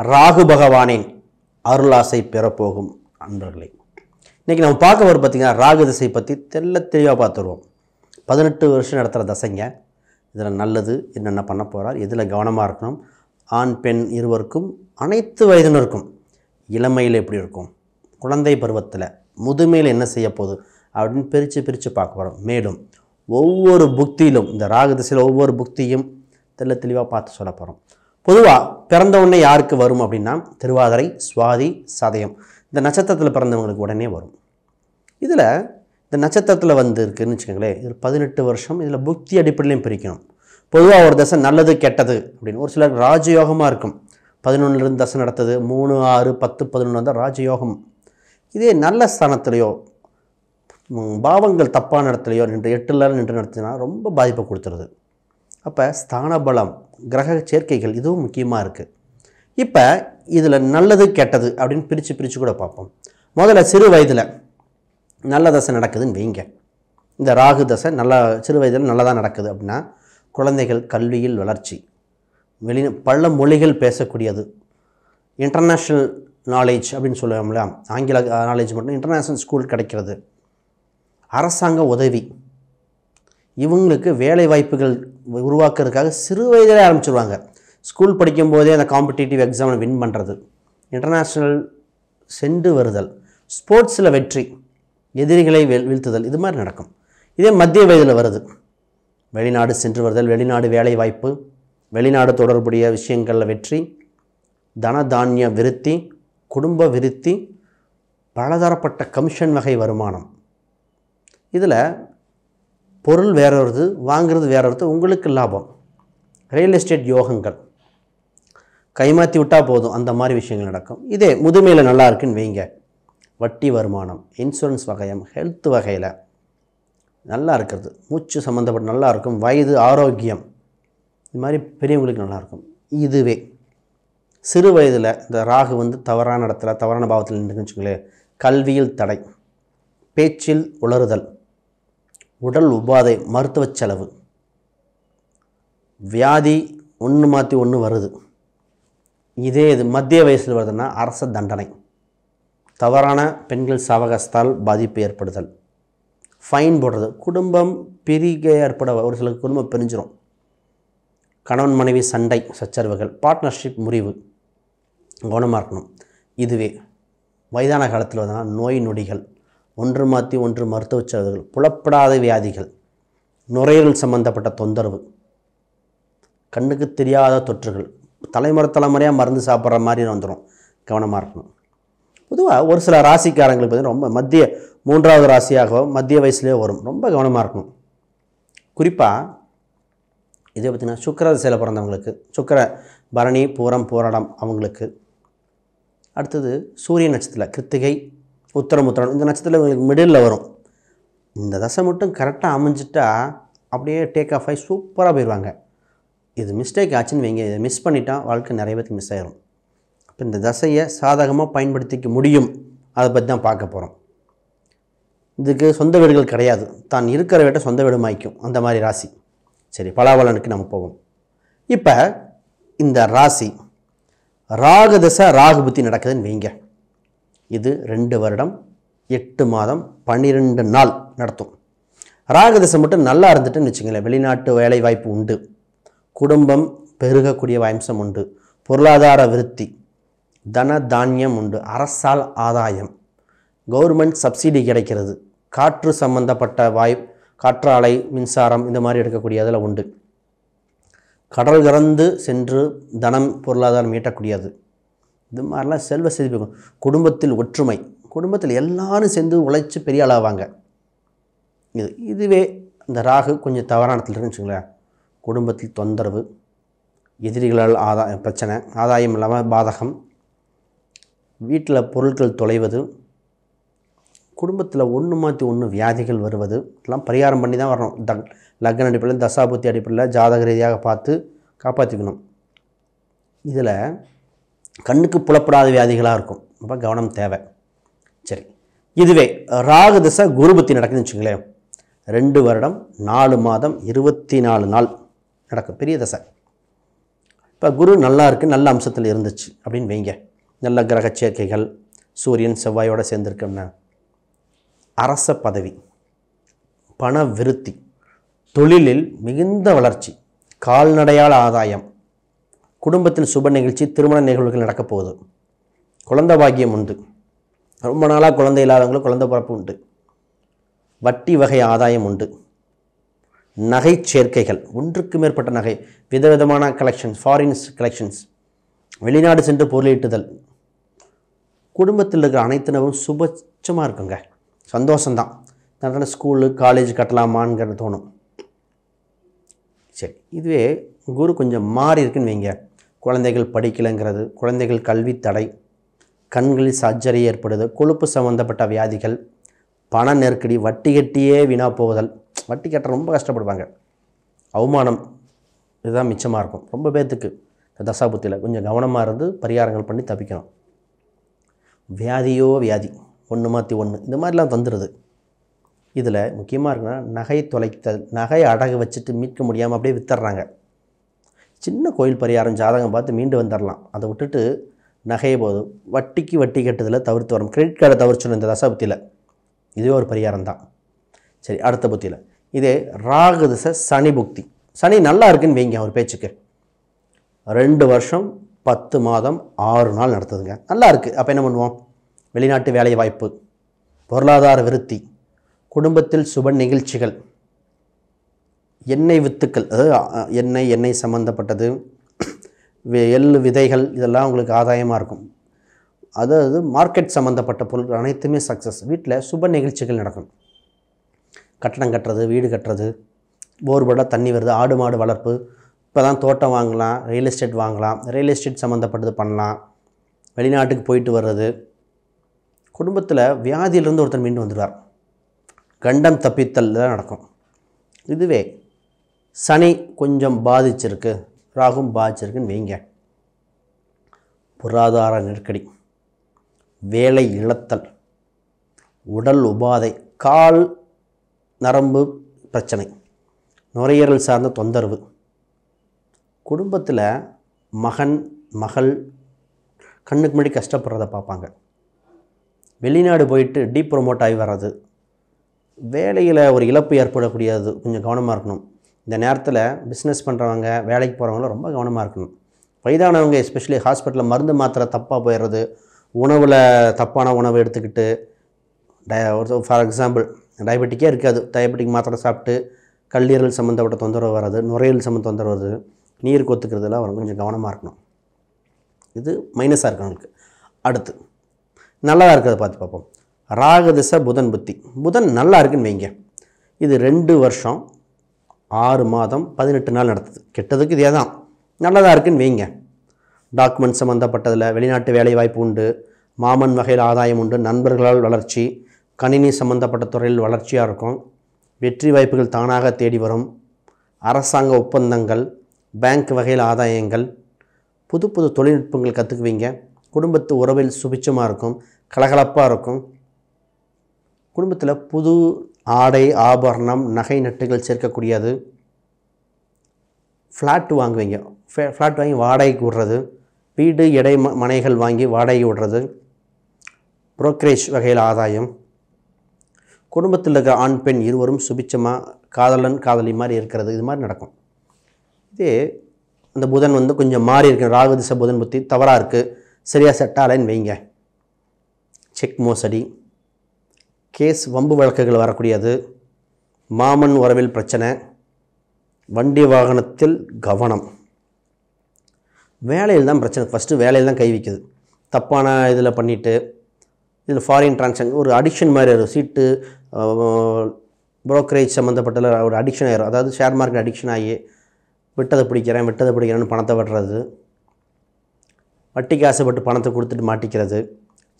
ராகு பகவானின் அருளாசை பெறப்போகும் அன்பர்களே, இன்றைக்கி நம்ம பார்க்க வர பார்த்திங்கன்னா ராகு திசை பற்றி தெளிவாக பார்த்துருவோம். 18 வருஷம் நடத்துகிற தசைங்க. இதில் நல்லது என்னென்ன பண்ண போகிறார், எதில் கவனமாக இருக்கணும், ஆண் பெண் இருவருக்கும், அனைத்து வயதினருக்கும், இளமையில் எப்படி இருக்கும், குழந்தை பருவத்தில், முதுமையில் என்ன செய்ய போகுது அப்படின்னு பிரித்து பார்க்க போகிறோம். மேலும் ஒவ்வொரு புக்தியிலும் இந்த ராகு திசையில் ஒவ்வொரு புக்தியும் தெளிவாக பார்த்து சொல்ல போகிறோம். பொதுவாக பிறந்தவுடனே யாருக்கு வரும் அப்படின்னா திருவாதிரை, சுவாதி, சதயம் இந்த நட்சத்திரத்தில் பிறந்தவங்களுக்கு உடனே வரும். இதில் இந்த நட்சத்திரத்தில் இருக்குதுன்னு வச்சுக்கோங்களேன், இதில் 18 வருஷம். இதில் புக்தி அடிப்படையிலையும் பிரிக்கணும். பொதுவாக ஒரு தசை நல்லது கெட்டது அப்படின்னு ஒரு சிலர் ராஜயோகமாக இருக்கும். 11லேருந்து தசை நடத்துது, 3, 6, 10, 11 வந்தால் ராஜயோகம். இதே நல்ல ஸ்தானத்துலையோ பாவங்கள் தப்பான இடத்துலையோ நின்று 8ல் நின்று நடத்தினா ரொம்ப பாதிப்பை கொடுத்துருது. அப்போ ஸ்தான பலம், கிரக சேர்க்கைகள் இதுவும் முக்கியமாக இருக்குது. இப்போ இதில் நல்லது கெட்டது அப்படின்னு பிரித்து கூட பார்ப்போம். முதல்ல சிறு வயதில் நல்ல தசை நடக்குதுன்னு வைங்க. இந்த ராகு தசை நல்லா சிறு வயதில் நல்லதாக நடக்குது அப்படின்னா குழந்தைகள் கல்வியில் வளர்ச்சி, பல மொழிகள் பேசக்கூடியது, இன்டர்நேஷ்னல் நாலேஜ் அப்படின்னு சொல்லுவோம்ல, ஆங்கில நாலேஜ் மட்டும் இன்டர்நேஷ்னல் ஸ்கூல் கிடைக்கிறது, அரசாங்க உதவி, இவங்களுக்கு வேலை வாய்ப்புகள் உருவாக்குறதுக்காக சிறு வயதிலே ஆரம்பிச்சிருவாங்க. ஸ்கூல் படிக்கும்போதே அந்த காம்படிட்டிவ் எக்ஸாமில் வின் பண்ணுறது, இன்டர்நேஷ்னல் சென்று வருதல், ஸ்போர்ட்ஸில் வெற்றி, எதிரிகளை வீழ்த்துதல், இது மாதிரி நடக்கும். இதே மத்திய வயதில் வருது, வெளிநாடு சென்று வருதல், வெளிநாடு வேலை வாய்ப்பு, வெளிநாடு தொடர்புடைய விஷயங்களில் வெற்றி, தன தானிய விருத்தி, குடும்ப விருத்தி, பலதரப்பட்ட கமிஷன் வகை வருமானம். இதில் பொருள் வேற வருது, வாங்கிறது வேற வருது, உங்களுக்கு லாபம், ரியல் எஸ்டேட் யோகங்கள், கைமாற்றி விட்டால் போதும், அந்த மாதிரி விஷயங்கள் நடக்கும். இதே முதுமையில் நல்லா இருக்குன்னு வைங்க, வட்டி வருமானம், இன்சூரன்ஸ் வகையம், ஹெல்த் வகையில் நல்லா இருக்கிறது, மூச்சு சம்மந்தப்பட்ட நல்லா இருக்கும், வயது ஆரோக்கியம், இது மாதிரி பெரியவங்களுக்கு நல்லாயிருக்கும். இதுவே சிறு வயதில் இந்த ராகு தவறான இடத்துல தவறான பாவத்தில் நின்றுன்னு வச்சுங்களேன், கல்வியில் தடை, பேச்சில் உளறுதல், உடல் உபாதை, மருத்துவ செலவு, வியாதி ஒன்று மாற்றி ஒன்று வருது. இதே இது மத்திய வயசில் வருதுன்னா அரச தண்டனை, தவறான பெண்கள் சாவகாசத்தால் பாதிப்பு ஏற்படுதல், ஃபைன் போடுறது, குடும்பம் பிரிக ஏற்பட ஒரு சில குடும்பம் பிரிஞ்சிடும், கணவன் மனைவி சண்டை சச்சரவுகள், பார்ட்னர்ஷிப் முறிவு, கவனமாக இருக்கணும். இதுவே வயதான காலத்தில் வந்தனா நோய் நொடிகள், ஒன்று மாற்றி ஒன்று மருத்துவ செலவுகள், புலப்படாத வியாதிகள், நுரையீரல் சம்பந்தப்பட்ட தொந்தரவு, கண்ணுக்கு தெரியாத தொற்றுகள், தலைமுறையாக மருந்து சாப்பிட்ற மாதிரி வந்துடும், கவனமாக இருக்கணும். பொதுவாக ஒரு சில ராசிக்காரங்களுக்கு பார்த்திங்கன்னா ரொம்ப மத்திய 3வது ராசியாக மத்திய வயசுலேயே வரும், ரொம்ப கவனமாக இருக்கணும். குறிப்பாக இதே பார்த்திங்கன்னா சுக்கிர திசையில் பிறந்தவங்களுக்கு, சுக்கிர பரணி பூரம் பூராடம் அவங்களுக்கு, அடுத்தது சூரிய நட்சத்திரத்தில் கிருத்திகை உத்திரம் இந்த நட்சத்திரம் உங்களுக்கு மிடில் வரும். இந்த தசை மட்டும் கரெக்டாக அமைஞ்சிட்டா அப்படியே டேக் ஆஃப் ஆகி சூப்பராக போயிடுவாங்க. இது மிஸ்டேக் ஆச்சுன்னு வைங்க, இதை மிஸ் பண்ணிட்டா வாழ்க்கை நிறைய பேருக்கு மிஸ் ஆகிடும். இப்போ இந்த தசையை சாதகமாக பயன்படுத்திக்க முடியும், அதை பற்றி தான் பார்க்க போகிறோம். இதுக்கு சொந்த வீடுகள் கிடையாது, தான் இருக்கிற வீட்டை சொந்த வீடு மாய்க்கும், அந்த மாதிரி ராசி. சரி, பலாபலனுக்கு நம்ம போவோம். இப்போ இந்த ராசி ராகு தசை ராகு புத்தி நடக்குதுன்னு வைங்க, இது 2 வருடம் 8 மாதம் 12 நாள் நடத்தும். ராகு தசை மட்டும் நல்லா இருந்துட்டுன்னு வச்சுங்களேன், வெளிநாட்டு வேலை வாய்ப்பு உண்டு, குடும்பம் பெருகக்கூடிய அம்சம் உண்டு, பொருளாதார விருத்தி, தன தானியம் உண்டு, அரசால் ஆதாயம், கவர்மெண்ட் சப்சிடி கிடைக்கிறது, காற்று சம்பந்தப்பட்ட காற்றாலை மின்சாரம் இந்த மாதிரி எடுக்கக்கூடிய அதில் உண்டு, கடல் கடந்து சென்று தனம் பொருளாதாரம் ஈட்டக்கூடியது, இது மாதிரிலாம் செல்வ செழிப்பு, குடும்பத்தில் ஒற்றுமை, குடும்பத்தில் எல்லாரும் சேர்ந்து உழைச்சி பெரிய ஆளாவாங்க. இதுவே இந்த ராகு கொஞ்சம் தவறான இடத்துல இருக்குன்னு வச்சுங்களேன், குடும்பத்தில் தொந்தரவு, எதிரிகளால் பிரச்சனை, ஆதாயம் இல்லாமல் பாதகம், வீட்டில் பொருட்கள் தொலைவது, குடும்பத்தில் ஒன்று மாற்றி ஒன்று வியாதிகள் வருவது, இதெல்லாம் பரிகாரம் பண்ணி தான் வரணும். லக்ன அடிப்படையில் தசாபுத்தி அடிப்படையில் ஜாதக ரீதியாக பார்த்து காப்பாற்றிக்கணும். இதில் கண்ணுக்கு புலப்படாத வியாதிகளாக இருக்கும், ரொம்ப கவனம் தேவை. சரி, இதுவே ராகு தசை குரு புத்தி நடக்குதுன்னு வச்சுங்களேன், 2 வருடம் 4 மாதம் 24 நாள் நடக்கும், பெரிய தசை. இப்போ குரு நல்லா இருக்குது, நல்ல அம்சத்தில் இருந்துச்சு அப்படின்னு வைங்க, நல்ல கிரக சேர்க்கைகள் சூரியன் செவ்வாயோடு சேர்ந்துருக்குன்னா அரச பதவி, பண விருத்தி, தொழிலில் மிகுந்த வளர்ச்சி, கால்நடையால் ஆதாயம், குடும்பத்தில் சுப நிகழ்ச்சி, திருமண நிகழ்வுகள் நடக்கப் போகுது, குழந்தை பாக்கியம் உண்டு, ரொம்ப நாளாக குழந்தை இல்லாதவங்களுக்கு குழந்தை பிறப்பு உண்டு, வட்டி வகை ஆதாயம் உண்டு, நகை சேர்க்கைகள், ஒன்றுக்கு மேற்பட்ட நகை, விதவிதமான கலெக்ஷன்ஸ், ஃபாரின்ஸ் கலெக்ஷன்ஸ், வெளிநாடு சென்று பொருளீட்டுதல், குடும்பத்தில் இருக்கிற அனைத்து நபரும் சுபட்சமாக இருக்குங்க, சந்தோஷம்தான். அதனால ஸ்கூலு காலேஜ் கட்டலாமான்னு தோணும். சரி, இதுவே குரு கொஞ்சம் மாறி இருக்குன்னு வைங்க, குழந்தைகள் படிக்கலைங்கிறது, குழந்தைகள் கல்வி தடை, கண்களில் சர்ஜரி ஏற்படுது, கொழுப்பு சம்மந்தப்பட்ட வியாதிகள், பண நெருக்கடி, வட்டி கட்டியே வீணாக போகுதல், வட்டி கட்ட ரொம்ப கஷ்டப்படுவாங்க, அவமானம், இதுதான் மிச்சமாக இருக்கும். ரொம்ப பேர்த்துக்கு தசாபுத்தியில் கொஞ்சம் கவனமாக இருந்து பரிகாரங்கள் பண்ணி தப்பிக்கணும். வியாதியோ வியாதி, ஒன்று மாற்றி ஒன்று, இந்த மாதிரிலாம் வந்துடுது. இதில் முக்கியமாக இருக்குன்னா நகை தொலைத்தல், நகை அடகு வச்சுட்டு மீட்க முடியாமல் அப்படியே வித்துடுறாங்க. சின்ன கோயில் பரிகாரம் ஜாதகம் பார்த்து மீண்டு வந்துடலாம். அதை விட்டுட்டு நகையை போதும் வட்டிக்கு வட்டி கட்டுதில் தவிர்த்து வரும். கிரெடிட் கார்டை தவிர்த்துணும் இந்த தசாபுத்தியில், இதுவே ஒரு பரிகாரம் தான். சரி, அடுத்த புத்தியில் இதே ராகு திசை சனி புக்தி, சனி நல்லா இருக்குன்னு வைங்க, ஒரு பேச்சுக்கு 2 வருஷம் 10 மாதம் 6 நாள் நடத்துதுங்க, நல்லா இருக்குது. அப்போ என்ன பண்ணுவோம், வெளிநாட்டு வேலை வாய்ப்பு, பொருளாதார விருத்தி, குடும்பத்தில் சுப நிகழ்ச்சிகள், எண்ணெய் வித்துக்கள், அதாவது எண்ணெய் சம்மந்தப்பட்டது, எள்ளு விதைகள், இதெல்லாம் உங்களுக்கு ஆதாயமாக இருக்கும். அதாவது மார்க்கெட் சம்மந்தப்பட்ட பொருட்கள் அனைத்துமே சக்ஸஸ். வீட்டில் சுப நிகழ்ச்சிகள் நடக்கும். கட்டடம் கட்டுறது, வீடு கட்டுறது, போர்போர்டாக தண்ணி வருது, ஆடு மாடு வளர்ப்பு, இப்போ தான் தோட்டம் வாங்கலாம், ரியல் எஸ்டேட் வாங்கலாம், ரியல் எஸ்டேட் சம்மந்தப்பட்டது பண்ணலாம், வெளிநாட்டுக்கு போயிட்டு வர்றது, குடும்பத்தில் வியாதியிலிருந்து ஒருத்தர் மீண்டு வந்துடுவார், கண்டம் தப்பித்தல் தான் நடக்கும். இதுவே சனி கொஞ்சம் பாதிச்சிருக்கு, ராகும் பாதிச்சிருக்குன்னு வைங்க, பொருளாதார நெருக்கடி, வேலை இழத்தல், உடல் உபாதை, கால் நரம்பு பிரச்சனை, நுரையீரல் சார்ந்த தொந்தரவு, குடும்பத்தில் மகன் மகள் கண்ணுக்கு முன்னாடி கஷ்டப்படுறத பார்ப்பாங்க, வெளிநாடு போயிட்டு ப்ரொமோட் ஆகி வர்றது, வேலையில் ஒரு இழப்பு ஏற்படக்கூடியது, கொஞ்சம் கவனமாக இருக்கணும். இந்த நேரத்தில் பிஸ்னஸ் பண்ணுறவங்க, வேலைக்கு போகிறவங்களும் ரொம்ப கவனமாக இருக்கணும். வயதானவங்க எஸ்பெஷலி ஹாஸ்பிட்டலில் மருந்து மாத்திரை தப்பாக போயிடுறது, உணவில் தப்பான உணவு எடுத்துக்கிட்டு, ஃபார் எக்ஸாம்பிள் டயபெட்டிக்கே இருக்காது, டயபெட்டிக் மாத்திரை சாப்பிட்டு கல்லீரல் சம்மந்தப்பட்ட தொந்தரவு வர்றது, நுரையீரல் சம்மந்த தொந்தரவு வருது, நீர் கொத்துக்கிறதுலாம் வரும், கொஞ்சம் கவனமாக இருக்கணும். இது மைனஸாக இருக்கவங்களுக்கு. அடுத்து நல்லா இருக்கிறத பார்த்து பார்ப்போம். ராகு திசை புதன் புத்தி, புதன் நல்லா இருக்குன்னு வைங்க, இது 2 வருஷம் 6 மாதம் 18 நாள் நடத்துது. கெட்டதுக்கு இதே தான், நல்லதாக இருக்குன்னு வைங்க. டாக்குமெண்ட் சம்மந்தப்பட்டதில் வெளிநாட்டு வேலை வாய்ப்பு உண்டு, மாமன் வகையில் ஆதாயம் உண்டு, நண்பர்களால் வளர்ச்சி, கணினி சம்மந்தப்பட்ட துறையில் வளர்ச்சியாக இருக்கும், வெற்றி வாய்ப்புகள் தானாக தேடி வரும், அரசாங்க ஒப்பந்தங்கள், பேங்க் வகையில் ஆதாயங்கள், புது புது தொழில்நுட்பங்கள் கற்றுக்குவீங்க, குடும்பத்து உறவில் சுபிச்சமாக இருக்கும், கலகலப்பாக இருக்கும், குடும்பத்தில் புது ஆடை ஆபரணம் நகை நட்டுகள் சேர்க்கக்கூடியது, ஃப்ளாட் வாங்குவீங்க, ஃப்ளாட் வாங்கி வாடகைக்கு விடுறது, வீடு எடை மனைகள் வாங்கி வாடகை விடுறது, புரோக்கரேஜ் வகையில் ஆதாயம், குடும்பத்தில் இருக்கிற ஆண் பெண் இருவரும் சுபிச்சமாக காதலன் காதலி மாதிரி இருக்கிறது, இது மாதிரி நடக்கும். இதே அந்த புதன் கொஞ்சம் மாறி இருக்கு, ராகு திசை புதன் புத்தி தவறாக இருக்குது, சரியாக செட் ஆகலைன்னு வைங்க, செக் மோசடி, கேஸ் வம்பு வழக்குகள் வரக்கூடியது, மாமன் உறவில் பிரச்சனை, வண்டி வாகனத்தில் கவனம், வேலையில் தான் பிரச்சனை. ஃபஸ்ட்டு வேலையில் தான் கை வைக்குது, தப்பான இதில் பண்ணிவிட்டு, இதில் ஃபாரின் டிரான்சாக்ஷன் ஒரு அடிக்ஷன் மாதிரி வரும், சீட்டு புரோக்கரேஜ் சம்மந்தப்பட்ட ஒரு அடிக்ஷன் ஆயிரும். அதாவது ஷேர் மார்க்கெட் அடிக்ஷன் ஆகி விட்டதை பிடிக்கிறேன்னு பணத்தை விடுறது, வட்டிக்கு ஆசைப்பட்டு பணத்தை கொடுத்துட்டு மாட்டிக்கிறது,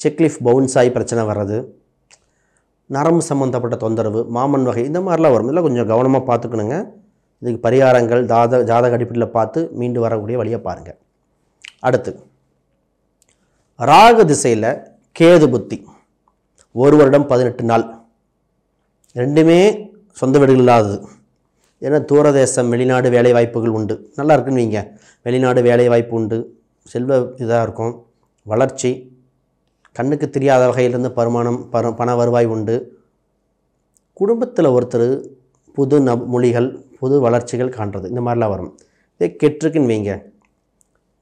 செக்லீஃப் பவுன்ஸ் ஆகி பிரச்சனை வர்றது, நரம்பு சம்மந்தப்பட்ட தொந்தரவு, மாமன் வகை, இந்த மாதிரிலாம் வரும். இதெல்லாம் கொஞ்சம் கவனமாக பார்த்துக்கணுங்க. இதுக்கு பரிகாரங்கள் ஜாதக அடிப்படையில் பார்த்து மீண்டு வரக்கூடிய வழியை பாருங்கள். அடுத்து ராகு திசையில் கேது புத்தி 1 வருடம் 18 நாள், ரெண்டுமே சொந்த வீடுகள் இல்லாதது, ஏன்னா தூரதேசம் வெளிநாடு வேலை வாய்ப்புகள் உண்டு, நல்லா இருக்குன்னு வைங்க. வெளிநாடு வேலை வாய்ப்பு உண்டு, செல்வ இதாக இருக்கும், வளர்ச்சி, கண்ணுக்கு தெரியாத வகையிலிருந்து பண வருவாய் உண்டு. குடும்பத்தில் ஒருத்தர் புது மொழிகள், புது வளர்ச்சிகள் காண்றது, இந்த மாதிரிலாம் வரும். இதே கெட்டிருக்குன்னு வைங்க,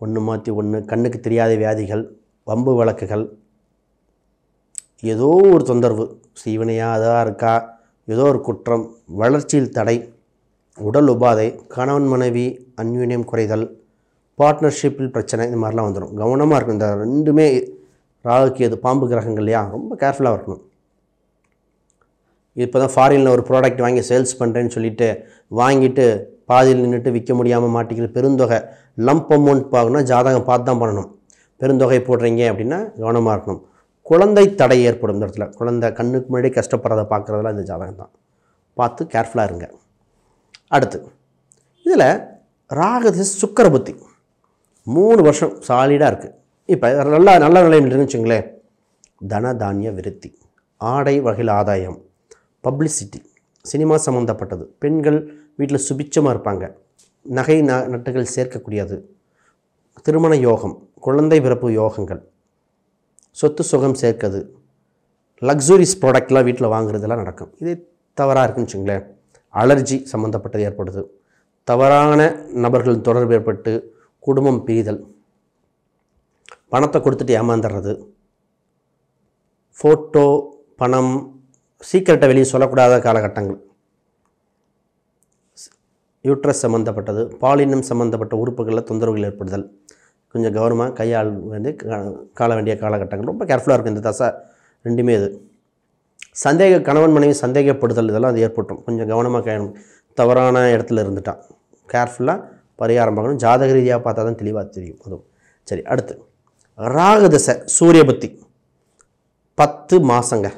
ஒன்று மாற்றி ஒன்று, கண்ணுக்கு தெரியாத வியாதிகள், வம்பு வழக்குகள், ஏதோ ஒரு தொந்தரவு, சீவனையாக அதாக இருக்கா, ஏதோ ஒரு குற்றம், வளர்ச்சியில் தடை, உடல் உபாதை, கணவன் மனைவி அந்யோன்யம் குறைதல், பார்ட்னர்ஷிப்பில் பிரச்சனை, இந்த மாதிரிலாம் வந்துடும். கவனமாக இருக்கணும். இந்த ரெண்டுமே ராகுக்கு எது பாம்பு கிரகங்கள் இல்லையா, ரொம்ப கேர்ஃபுல்லாக இருக்கணும். இப்போ தான் ஃபாரினில் ஒரு ப்ராடக்ட் வாங்கி சேல்ஸ் பண்ணுறேன்னு சொல்லிவிட்டு வாங்கிட்டு பாதியில் நின்றுட்டு விற்க முடியாமல் மாட்டிக்கிற பெருந்தொகை லம்ப் அமௌண்ட் பார்க்கணுன்னா ஜாதகம் பார்த்து தான் பண்ணணும். பெருந்தொகை போடுறீங்க அப்படின்னா கவனமாக இருக்கணும். குழந்தை தடை ஏற்படும் இந்த இடத்துல, குழந்தை கண்ணுக்கு முன்னாடி கஷ்டப்படுறதை பார்க்குறதெல்லாம் இந்த ஜாதகம் தான், பார்த்து கேர்ஃபுல்லாக இருங்க. அடுத்து இதில் ராகு சுக்கிர புத்தி 3 வருஷம் சாலிடாக இருக்குது. இப்போ நல்ல நிலையில் இருக்குன்னு வச்சுங்களேன், தன தானிய விருத்தி, ஆடை வகையில் ஆதாயம், பப்ளிசிட்டி, சினிமா சம்மந்தப்பட்டது, பெண்கள் வீட்டில் சுபிச்சமாக இருப்பாங்க, நகை நட்டுகள் சேர்க்கக்கூடியது, திருமண யோகம், குழந்தை பிறப்பு யோகங்கள், சொத்து சுகம் சேர்க்கிறது, லக்ஸுரிஸ் ப்ராடக்ட்லாம் வீட்டில் வாங்குறதெல்லாம் நடக்கும். இதே தவறாக இருக்குன்னு வச்சுங்களேன், அலர்ஜி சம்மந்தப்பட்டது ஏற்படுது, தவறான நபர்கள் தொடர்பு ஏற்பட்டு குடும்பம் பிரிதல், பணத்தை கொடுத்துட்டு ஏமாந்துடுறது, ஃபோட்டோ பணம் சீக்கிரட்டை வெளியே சொல்லக்கூடாத காலகட்டங்கள், யூட்ரஸ் சம்மந்தப்பட்டது, பாலினம் சம்மந்தப்பட்ட உறுப்புகளில் தொந்தரவுகள் ஏற்படுதல், கொஞ்சம் கவனமாக கையாள் கால வேண்டிய காலகட்டங்கள், ரொம்ப கேர்ஃபுல்லாக இருக்கும் இந்த தசை ரெண்டுமே. இது கணவன் மனைவி சந்தேகப்படுதல், இதெல்லாம் அது ஏற்பட்டும், கொஞ்சம் கவனமாக கையாளணும். தவறான இடத்துல இருந்துட்டான், கேர்ஃபுல்லாக பரிகாரம் பார்க்கணும். ஜாதக ரீதியாக பார்த்தா தான் தெளிவாக தெரியும். அதுவும் சரி. அடுத்து ராகு தசை சூரிய புத்தி 10 மாதங்க,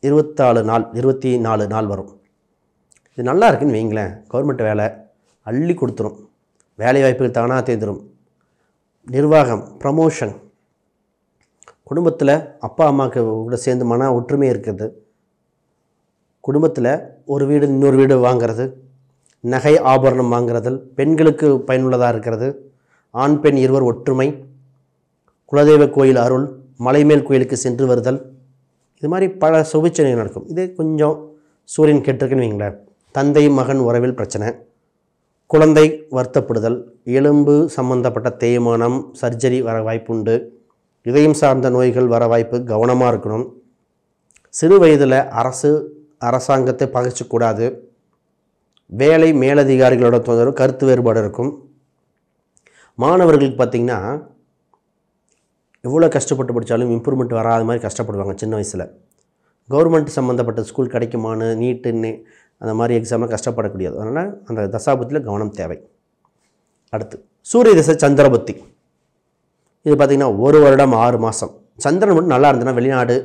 24 நாள் வரும். இது நல்லா இருக்குன்னு வைங்களேன், கவர்மெண்ட் வேலை அள்ளி கொடுத்துரும், வேலை வாய்ப்புகள் தானாக தேர்ந்துடும், நிர்வாகம், ப்ரமோஷன், குடும்பத்தில் அப்பா அம்மாவுக்கு கூட சேர்ந்து மன ஒற்றுமை இருக்கிறது, குடும்பத்தில் ஒரு வீடு இன்னொரு வீடு வாங்கிறது, நகை ஆபரணம் வாங்கிறதில் பெண்களுக்கு பயனுள்ளதாக இருக்கிறது, ஆண் பெண் இருவர் ஒற்றுமை, குலதெய்வ கோயில் அருள், மலைமேல் கோயிலுக்கு சென்று வருதல், இது மாதிரி பல சுபிச்சனைகள் நடக்கும். இதே கொஞ்சம் சூரியன் கெட்டிருக்குன்னு வைங்களேன், தந்தை மகன் உறவில் பிரச்சனை, குழந்தை வருத்தப்படுதல், எலும்பு சம்பந்தப்பட்ட தேய்மானம், சர்ஜரி வர வாய்ப்புண்டு, இதயம் சார்ந்த நோய்கள் வர வாய்ப்பு, கவனமாக இருக்கணும். சிறு வயதில் அரசாங்கத்தை பகைச்சக்கூடாது, வேலை மேலதிகாரிகளோட தொந்தரவு, கருத்து வேறுபாடு இருக்கும். மாணவர்களுக்கு பார்த்திங்கன்னா எவ்வளோ கஷ்டப்பட்டு படித்தாலும் இம்ப்ரூவ்மெண்ட் வராத மாதிரி கஷ்டப்படுவாங்க சின்ன வயசில். கவர்மெண்ட் சம்மந்தப்பட்ட ஸ்கூல் கிடைக்குமான்னு, நீட்டுன்னு அந்த மாதிரி எக்ஸாமில் கஷ்டப்படக்கூடியது. அதனால் அந்த தசாபுத்தியில் கவனம் தேவை. அடுத்து சூரிய தசை சந்திரபுத்தி, இது பார்த்திங்கன்னா 1 வருடம் 6 மாதம். சந்திரன் மட்டும் நல்லா இருந்ததுன்னா வெளிநாடு,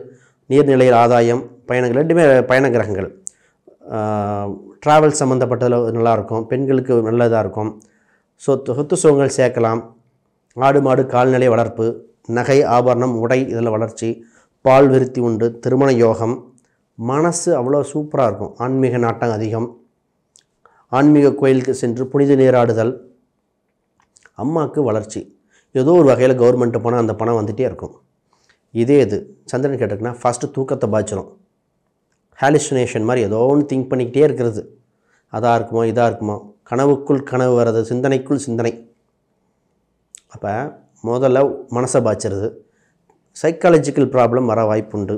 நீர்நிலையில் ஆதாயம், பயணங்கள், ரெண்டுமே பயண கிரகங்கள். ட்ராவல் சம்மந்தப்பட்டதில் நல்லாயிருக்கும், பெண்களுக்கு நல்லதாக இருக்கும், சொத்து சுகங்கள் சேர்க்கலாம், ஆடு மாடு கால்நடை வளர்ப்பு, நகை ஆபரணம் உடை இதில் வளர்ச்சி, பால் விருத்தி உண்டு, திருமண யோகம், மனசு அவ்வளோ சூப்பராக இருக்கும், ஆன்மீக நாட்டம் அதிகம், ஆன்மீக கோயிலுக்கு சென்று புனித நீராடுதல், அம்மாவுக்கு வளர்ச்சி, ஏதோ ஒரு வகையில் கவர்மெண்ட்டு பணம் அந்த பணம் வந்துகிட்டே இருக்கும். இதே இது சந்திரன் கேட்டிருக்குன்னா ஃபஸ்ட்டு தூக்கத்தை பாய்ச்சிடும், ஹாலுசினேஷன் மாதிரி ஏதோ ஒன்று திங்க் பண்ணிக்கிட்டே இருக்கிறது, அதாக இருக்குமோ இதாக இருக்குமோ, கனவுக்குள் கனவு வர்றது, சிந்தனைக்குள் சிந்தனை. அப்போ முதல்ல மனசை பாய்ச்சிருது, சைக்காலஜிக்கல் ப்ராப்ளம் வர வாய்ப்புண்டு,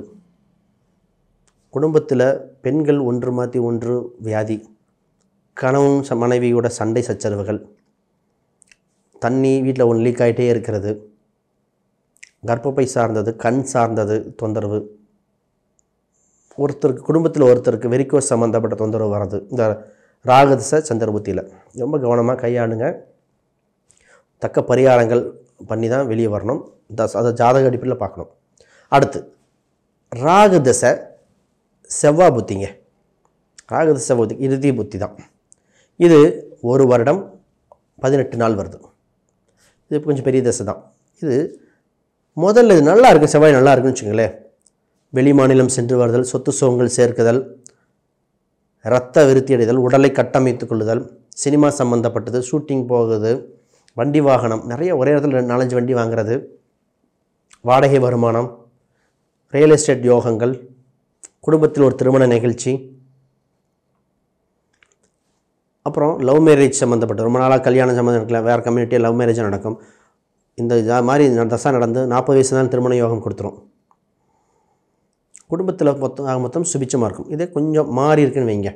குடும்பத்தில் பெண்கள் ஒன்று மாற்றி ஒன்று வியாதி, கணவன் மனைவியோட சண்டை சச்சரவுகள், தண்ணி வீட்டில் ஒன்று லீக் ஆகிட்டே இருக்கிறது, கர்ப்பப்பை சார்ந்தது, கண் சார்ந்தது தொந்தரவு, குடும்பத்தில் ஒருத்தருக்கு வெரிகோஸ் சம்மந்தப்பட்ட தொந்தரவு வர்றது, இந்த ராகதச சந்திரபுத்தியில் ரொம்ப கவனமாக கையாளுங்க. தக்க பரிகாரங்கள் பண்ணி தான் வெளியே வரணும், அதை ஜாதக அடிப்படையில் பார்க்கணும். அடுத்து ராகதசை செவ்வாய் புத்திங்க, ராகதசை செவ்வாய் புத்தி இறுதி புத்தி தான். இது 1 வருடம் 18 நாள் வருது. இது கொஞ்சம் பெரிய தசை தான். இது முதல்ல இது நல்லா இருக்குது, செவ்வாய் நல்லா இருக்குன்னு வச்சுங்களேன், வெளி மாநிலம் சென்று வருதல், சொத்து சுகங்கள் சேர்க்குதல், இரத்த விருத்தி அடைதல், உடலை கட்டமைத்து கொள்ளுதல், சினிமா சம்மந்தப்பட்டது, ஷூட்டிங் போகுது, வண்டி வாகனம், நிறைய ஒரே இடத்துல 4-5 வண்டி வாங்குறது, வாடகை வருமானம், ரியல் எஸ்டேட் யோகங்கள், குடும்பத்தில் ஒரு திருமண நிகழ்ச்சி, அப்புறம் லவ் மேரேஜ் சம்மந்தப்பட்ட ரொம்ப நாளாக கல்யாணம் சம்மந்தம் இருக்கலாம், வேறு கம்யூனிட்டியாக லவ் மேரேஜ் நடக்கும். இந்த மாதிரி தசை நடந்து 40 வயசு தான் திருமண யோகம் கொடுத்துரும். குடும்பத்தில் மொத்தம் சுபிச்சமாக இருக்கும். இதே கொஞ்சம் மாறி இருக்குன்னு வைங்க,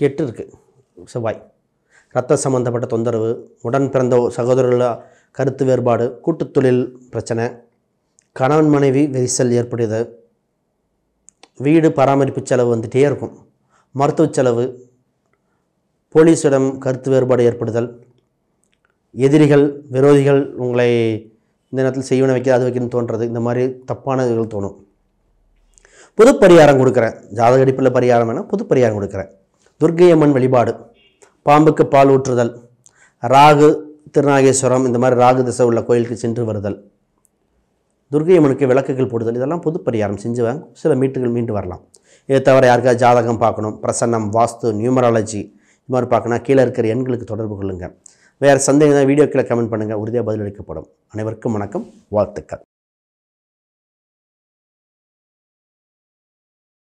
கெட்டு இருக்குது செவ்வாய், இரத்த சம்மந்தப்பட்ட தொந்தரவு, உடன் பிறந்த சகோதரர்கள் கருத்து வேறுபாடு, கூட்டுத் தொழில் பிரச்சனை, கணவன் மனைவி விரிசல் ஏற்படுது, வீடு பராமரிப்பு செலவு வந்துகிட்டே இருக்கும், மருத்துவ செலவு, போலீஸிடம் கருத்து வேறுபாடு ஏற்படுதல், எதிரிகள் விரோதிகள் உங்களை இந்த நேரத்தில் செய்வன வைக்க அது வைக்கணும்னு தோன்றது, இந்த மாதிரி தப்பான இதுகள் தோணும். பொது பரிகாரம் கொடுக்குறேன், ஜாதக அடிப்பில் பரிகாரம் வேணால் பொது பரிகாரம் கொடுக்குறேன். துர்க்கை அம்மன் வழிபாடு, பாம்புக்கு பால் ஊற்றுதல், ராகு திருநாகேஸ்வரம் இந்த மாதிரி ராகு திசை உள்ள கோயிலுக்கு சென்று வருதல், துர்க்கை அம்மனுக்கு விளக்குகள் போடுதல், இதெல்லாம் பொது பரிகாரம் செஞ்சுவேன். சில மீண்டு வரலாம். இதை தவிர யாருக்காவது ஜாதகம் பார்க்கணும், பிரசன்னம், வாஸ்து, நியூமராலஜி இது மாதிரி பார்க்கணும், கீழே இருக்கிற எண்களுக்கு தொடர்பு கொள்ளுங்கள். வேறு சந்தேகம் தான் வீடியோக்களை கமெண்ட் பண்ணுங்கள், உறுதியாக பதிலளிக்கப்படும். அனைவருக்கும் வணக்கம், வாழ்த்துக்கள்.